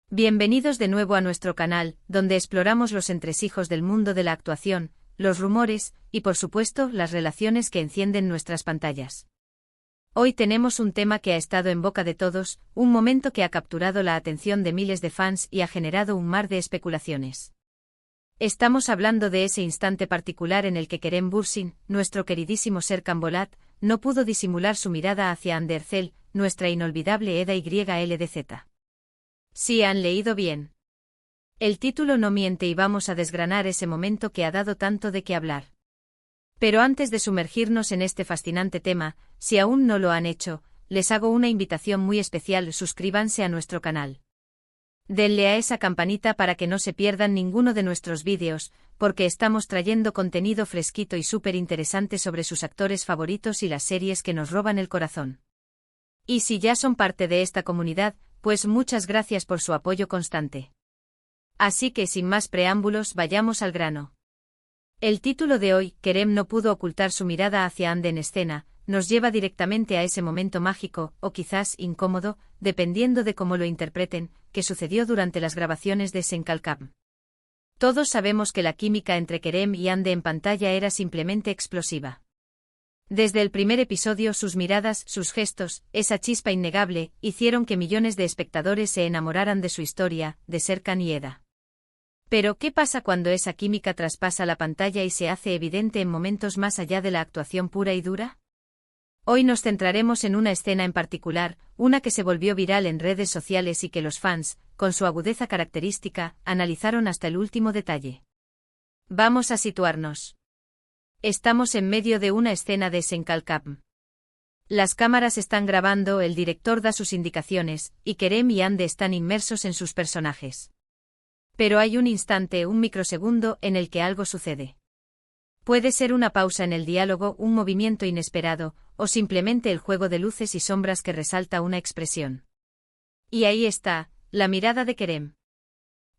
Bienvenidos de nuevo a nuestro canal, donde exploramos los entresijos del mundo de la actuación, los rumores, y por supuesto, las relaciones que encienden nuestras pantallas. Hoy tenemos un tema que ha estado en boca de todos, un momento que ha capturado la atención de miles de fans y ha generado un mar de especulaciones. Estamos hablando de ese instante particular en el que Kerem Bürsin, nuestro queridísimo Serkan Bolat, no pudo disimular su mirada hacia Hande Erçel, nuestra inolvidable Eda YLDZ. Sí han leído bien. El título no miente y vamos a desgranar ese momento que ha dado tanto de qué hablar. Pero antes de sumergirnos en este fascinante tema, si aún no lo han hecho, les hago una invitación muy especial: suscríbanse a nuestro canal. Denle a esa campanita para que no se pierdan ninguno de nuestros vídeos, porque estamos trayendo contenido fresquito y súper interesante sobre sus actores favoritos y las series que nos roban el corazón. Y si ya son parte de esta comunidad, pues muchas gracias por su apoyo constante. Así que sin más preámbulos, vayamos al grano. El título de hoy, Kerem no pudo ocultar su mirada hacia Hande en escena, nos lleva directamente a ese momento mágico, o quizás incómodo, dependiendo de cómo lo interpreten, que sucedió durante las grabaciones de Sen Kalkam. Todos sabemos que la química entre Kerem y Hande en pantalla era simplemente explosiva. Desde el primer episodio, sus miradas, sus gestos, esa chispa innegable, hicieron que millones de espectadores se enamoraran de su historia, de Serkan y Eda. Pero, ¿qué pasa cuando esa química traspasa la pantalla y se hace evidente en momentos más allá de la actuación pura y dura? Hoy nos centraremos en una escena en particular, una que se volvió viral en redes sociales y que los fans, con su agudeza característica, analizaron hasta el último detalle. Vamos a situarnos. Estamos en medio de una escena de Sen Kalkam. Las cámaras están grabando, el director da sus indicaciones, y Kerem y Hande están inmersos en sus personajes. Pero hay un instante, un microsegundo, en el que algo sucede. Puede ser una pausa en el diálogo, un movimiento inesperado, o simplemente el juego de luces y sombras que resalta una expresión. Y ahí está, la mirada de Kerem.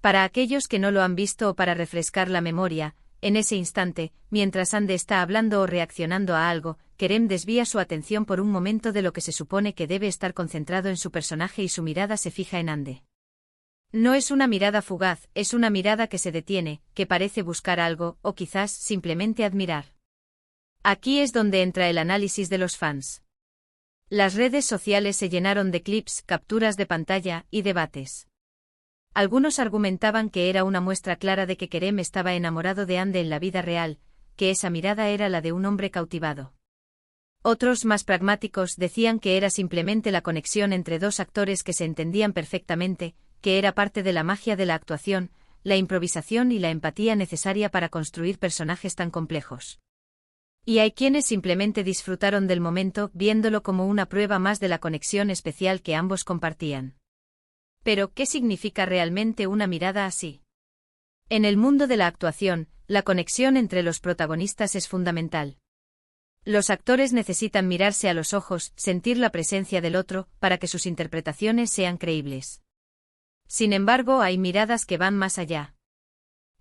Para aquellos que no lo han visto o para refrescar la memoria, en ese instante, mientras Hande está hablando o reaccionando a algo, Kerem desvía su atención por un momento de lo que se supone que debe estar concentrado en su personaje y su mirada se fija en Hande. No es una mirada fugaz, es una mirada que se detiene, que parece buscar algo, o quizás simplemente admirar. Aquí es donde entra el análisis de los fans. Las redes sociales se llenaron de clips, capturas de pantalla y debates. Algunos argumentaban que era una muestra clara de que Kerem estaba enamorado de Hande en la vida real, que esa mirada era la de un hombre cautivado. Otros, más pragmáticos, decían que era simplemente la conexión entre dos actores que se entendían perfectamente, que era parte de la magia de la actuación, la improvisación y la empatía necesaria para construir personajes tan complejos. Y hay quienes simplemente disfrutaron del momento, viéndolo como una prueba más de la conexión especial que ambos compartían. Pero, ¿qué significa realmente una mirada así? En el mundo de la actuación, la conexión entre los protagonistas es fundamental. Los actores necesitan mirarse a los ojos, sentir la presencia del otro, para que sus interpretaciones sean creíbles. Sin embargo, hay miradas que van más allá.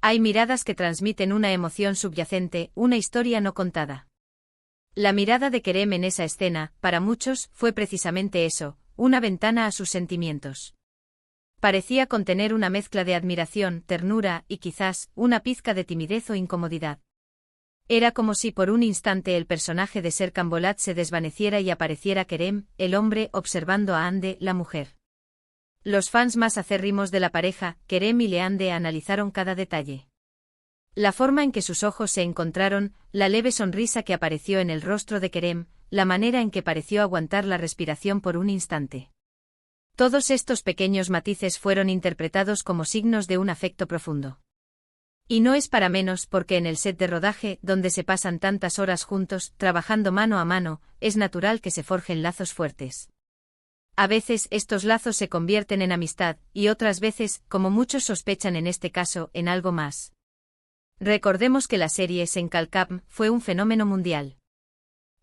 Hay miradas que transmiten una emoción subyacente, una historia no contada. La mirada de Kerem en esa escena, para muchos, fue precisamente eso, una ventana a sus sentimientos. Parecía contener una mezcla de admiración, ternura y quizás una pizca de timidez o incomodidad. Era como si por un instante el personaje de Serkan Bolat se desvaneciera y apareciera Kerem, el hombre, observando a Hande, la mujer. Los fans más acérrimos de la pareja, Kerem y Hande, analizaron cada detalle. La forma en que sus ojos se encontraron, la leve sonrisa que apareció en el rostro de Kerem, la manera en que pareció aguantar la respiración por un instante. Todos estos pequeños matices fueron interpretados como signos de un afecto profundo. Y no es para menos porque en el set de rodaje, donde se pasan tantas horas juntos, trabajando mano a mano, es natural que se forjen lazos fuertes. A veces estos lazos se convierten en amistad, y otras veces, como muchos sospechan en este caso, en algo más. Recordemos que la serie Sen Kalkam fue un fenómeno mundial.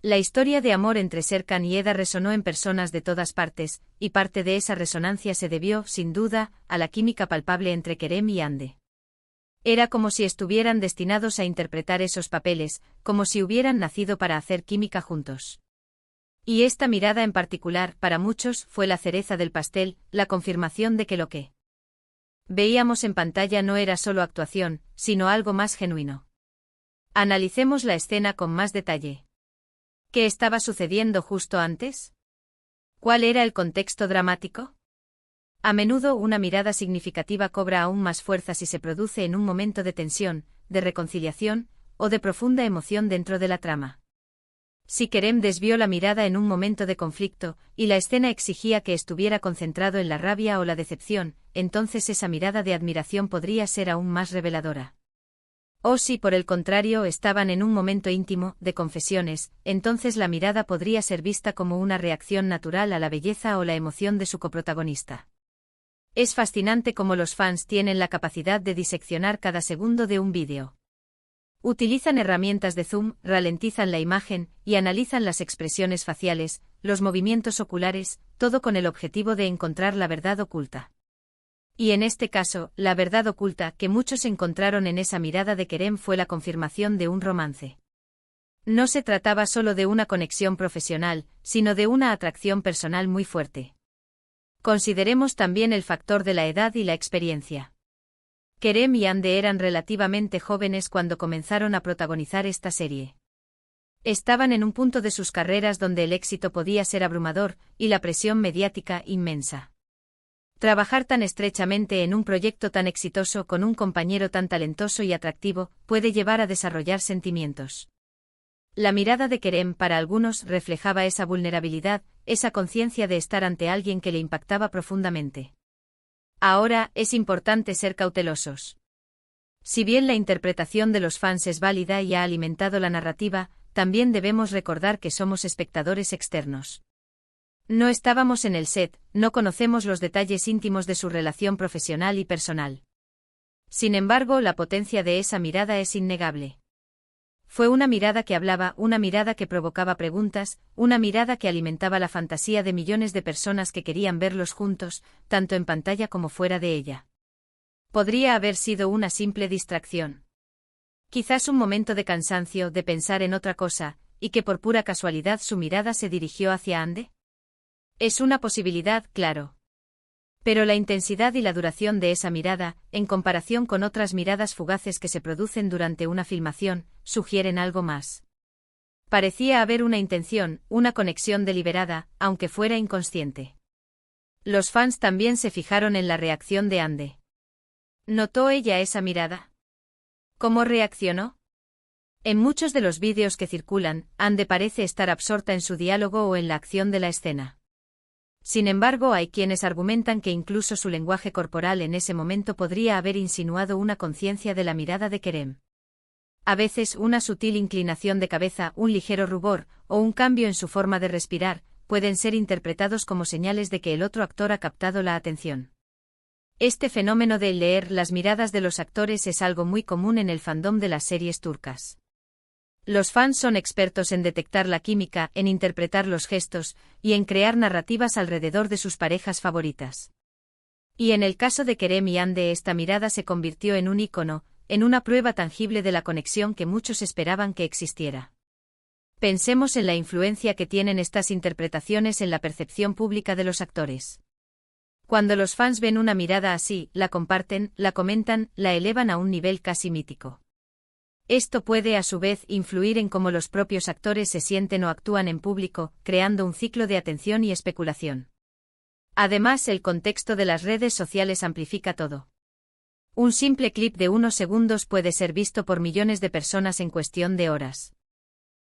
La historia de amor entre Serkan y Eda resonó en personas de todas partes, y parte de esa resonancia se debió, sin duda, a la química palpable entre Kerem y Hande. Era como si estuvieran destinados a interpretar esos papeles, como si hubieran nacido para hacer química juntos. Y esta mirada en particular, para muchos, fue la cereza del pastel, la confirmación de que lo que Veíamos en pantalla no era solo actuación, sino algo más genuino. Analicemos la escena con más detalle. ¿Qué estaba sucediendo justo antes? ¿Cuál era el contexto dramático? A menudo una mirada significativa cobra aún más fuerza si se produce en un momento de tensión, de reconciliación, o de profunda emoción dentro de la trama. Si Kerem desvió la mirada en un momento de conflicto, y la escena exigía que estuviera concentrado en la rabia o la decepción, entonces esa mirada de admiración podría ser aún más reveladora. O si por el contrario estaban en un momento íntimo, de confesiones, entonces la mirada podría ser vista como una reacción natural a la belleza o la emoción de su coprotagonista. Es fascinante cómo los fans tienen la capacidad de diseccionar cada segundo de un vídeo. Utilizan herramientas de zoom, ralentizan la imagen, y analizan las expresiones faciales, los movimientos oculares, todo con el objetivo de encontrar la verdad oculta. Y en este caso, la verdad oculta que muchos encontraron en esa mirada de Kerem fue la confirmación de un romance. No se trataba solo de una conexión profesional, sino de una atracción personal muy fuerte. Consideremos también el factor de la edad y la experiencia. Kerem y Hande eran relativamente jóvenes cuando comenzaron a protagonizar esta serie. Estaban en un punto de sus carreras donde el éxito podía ser abrumador, y la presión mediática inmensa. Trabajar tan estrechamente en un proyecto tan exitoso con un compañero tan talentoso y atractivo, puede llevar a desarrollar sentimientos. La mirada de Kerem para algunos reflejaba esa vulnerabilidad, esa conciencia de estar ante alguien que le impactaba profundamente. Ahora, es importante ser cautelosos. Si bien la interpretación de los fans es válida y ha alimentado la narrativa, también debemos recordar que somos espectadores externos. No estábamos en el set, no conocemos los detalles íntimos de su relación profesional y personal. Sin embargo, la potencia de esa mirada es innegable. Fue una mirada que hablaba, una mirada que provocaba preguntas, una mirada que alimentaba la fantasía de millones de personas que querían verlos juntos, tanto en pantalla como fuera de ella. Podría haber sido una simple distracción. Quizás un momento de cansancio, de pensar en otra cosa, y que por pura casualidad su mirada se dirigió hacia Hande. Es una posibilidad, claro. Pero la intensidad y la duración de esa mirada, en comparación con otras miradas fugaces que se producen durante una filmación, sugieren algo más. Parecía haber una intención, una conexión deliberada, aunque fuera inconsciente. Los fans también se fijaron en la reacción de Hande. ¿Notó ella esa mirada? ¿Cómo reaccionó? En muchos de los vídeos que circulan, Hande parece estar absorta en su diálogo o en la acción de la escena. Sin embargo, hay quienes argumentan que incluso su lenguaje corporal en ese momento podría haber insinuado una conciencia de la mirada de Kerem. A veces una sutil inclinación de cabeza, un ligero rubor, o un cambio en su forma de respirar, pueden ser interpretados como señales de que el otro actor ha captado la atención. Este fenómeno de leer las miradas de los actores es algo muy común en el fandom de las series turcas. Los fans son expertos en detectar la química, en interpretar los gestos, y en crear narrativas alrededor de sus parejas favoritas. Y en el caso de Kerem y Hande esta mirada se convirtió en un ícono, en una prueba tangible de la conexión que muchos esperaban que existiera. Pensemos en la influencia que tienen estas interpretaciones en la percepción pública de los actores. Cuando los fans ven una mirada así, la comparten, la comentan, la elevan a un nivel casi mítico. Esto puede a su vez influir en cómo los propios actores se sienten o actúan en público, creando un ciclo de atención y especulación. Además, el contexto de las redes sociales amplifica todo. Un simple clip de unos segundos puede ser visto por millones de personas en cuestión de horas.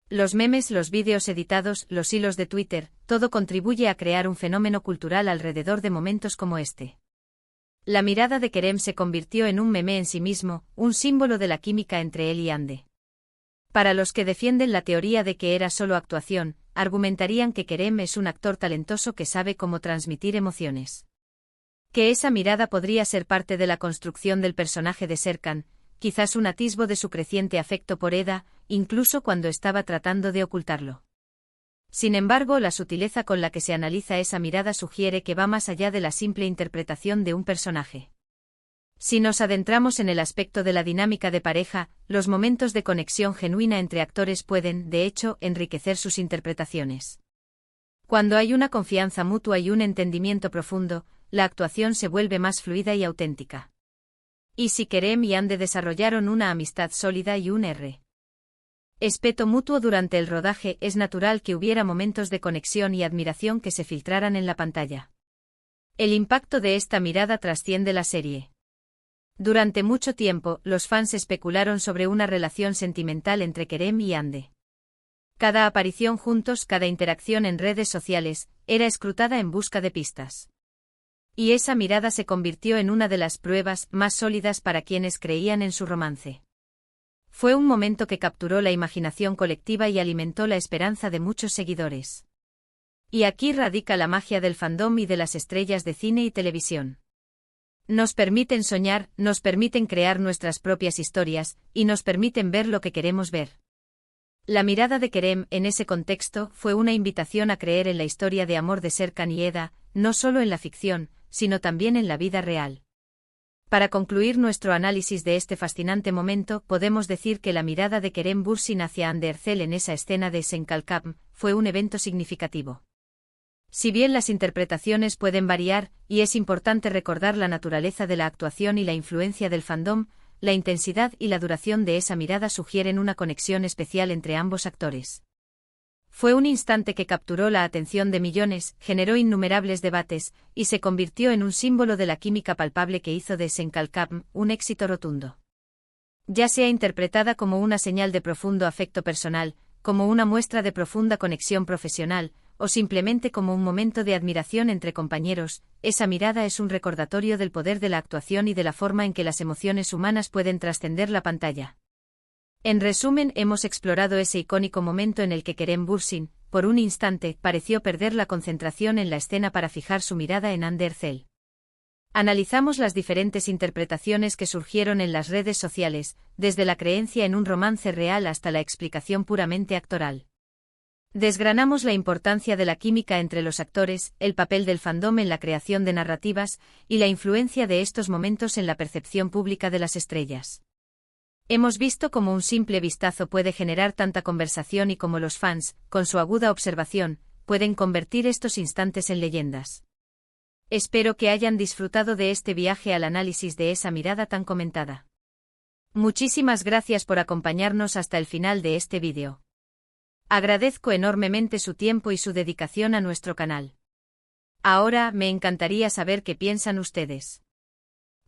Los memes, los vídeos editados, los hilos de Twitter, todo contribuye a crear un fenómeno cultural alrededor de momentos como este. La mirada de Kerem se convirtió en un meme en sí mismo, un símbolo de la química entre él y Hande. Para los que defienden la teoría de que era solo actuación, argumentarían que Kerem es un actor talentoso que sabe cómo transmitir emociones. Que esa mirada podría ser parte de la construcción del personaje de Serkan, quizás un atisbo de su creciente afecto por Eda, incluso cuando estaba tratando de ocultarlo. Sin embargo, la sutileza con la que se analiza esa mirada sugiere que va más allá de la simple interpretación de un personaje. Si nos adentramos en el aspecto de la dinámica de pareja, los momentos de conexión genuina entre actores pueden, de hecho, enriquecer sus interpretaciones. Cuando hay una confianza mutua y un entendimiento profundo, la actuación se vuelve más fluida y auténtica. Y si Kerem y Ande desarrollaron una amistad sólida y un respeto mutuo durante el rodaje, es natural que hubiera momentos de conexión y admiración que se filtraran en la pantalla. El impacto de esta mirada trasciende la serie. Durante mucho tiempo, los fans especularon sobre una relación sentimental entre Kerem y Ande. Cada aparición juntos, cada interacción en redes sociales, era escrutada en busca de pistas. Y esa mirada se convirtió en una de las pruebas más sólidas para quienes creían en su romance. Fue un momento que capturó la imaginación colectiva y alimentó la esperanza de muchos seguidores. Y aquí radica la magia del fandom y de las estrellas de cine y televisión. Nos permiten soñar, nos permiten crear nuestras propias historias, y nos permiten ver lo que queremos ver. La mirada de Kerem, en ese contexto, fue una invitación a creer en la historia de amor de Serkan y Eda, no solo en la ficción, sino también en la vida real. Para concluir nuestro análisis de este fascinante momento, podemos decir que la mirada de Kerem Bürsin hacia Hande Erçel en esa escena de Senkalkam fue un evento significativo. Si bien las interpretaciones pueden variar, y es importante recordar la naturaleza de la actuación y la influencia del fandom, la intensidad y la duración de esa mirada sugieren una conexión especial entre ambos actores. Fue un instante que capturó la atención de millones, generó innumerables debates, y se convirtió en un símbolo de la química palpable que hizo de Senkalkam un éxito rotundo. Ya sea interpretada como una señal de profundo afecto personal, como una muestra de profunda conexión profesional, o simplemente como un momento de admiración entre compañeros, esa mirada es un recordatorio del poder de la actuación y de la forma en que las emociones humanas pueden trascender la pantalla. En resumen, hemos explorado ese icónico momento en el que Kerem Bürsin, por un instante, pareció perder la concentración en la escena para fijar su mirada en Hande Erçel. Analizamos las diferentes interpretaciones que surgieron en las redes sociales, desde la creencia en un romance real hasta la explicación puramente actoral. Desgranamos la importancia de la química entre los actores, el papel del fandom en la creación de narrativas, y la influencia de estos momentos en la percepción pública de las estrellas. Hemos visto cómo un simple vistazo puede generar tanta conversación y cómo los fans, con su aguda observación, pueden convertir estos instantes en leyendas. Espero que hayan disfrutado de este viaje al análisis de esa mirada tan comentada. Muchísimas gracias por acompañarnos hasta el final de este vídeo. Agradezco enormemente su tiempo y su dedicación a nuestro canal. Ahora, me encantaría saber qué piensan ustedes.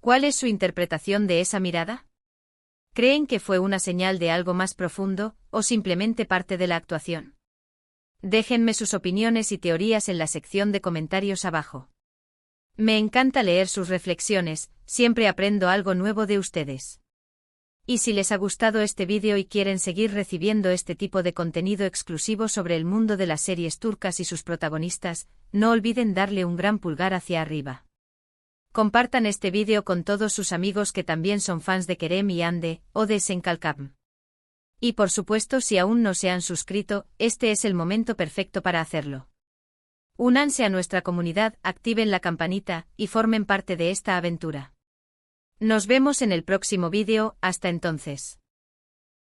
¿Cuál es su interpretación de esa mirada? ¿Creen que fue una señal de algo más profundo, o simplemente parte de la actuación? Déjenme sus opiniones y teorías en la sección de comentarios abajo. Me encanta leer sus reflexiones, siempre aprendo algo nuevo de ustedes. Y si les ha gustado este vídeo y quieren seguir recibiendo este tipo de contenido exclusivo sobre el mundo de las series turcas y sus protagonistas, no olviden darle un gran pulgar hacia arriba. Compartan este vídeo con todos sus amigos que también son fans de Kerem y Hande, o de Senkalkam. Y por supuesto, si aún no se han suscrito, este es el momento perfecto para hacerlo. Únanse a nuestra comunidad, activen la campanita, y formen parte de esta aventura. Nos vemos en el próximo vídeo, hasta entonces.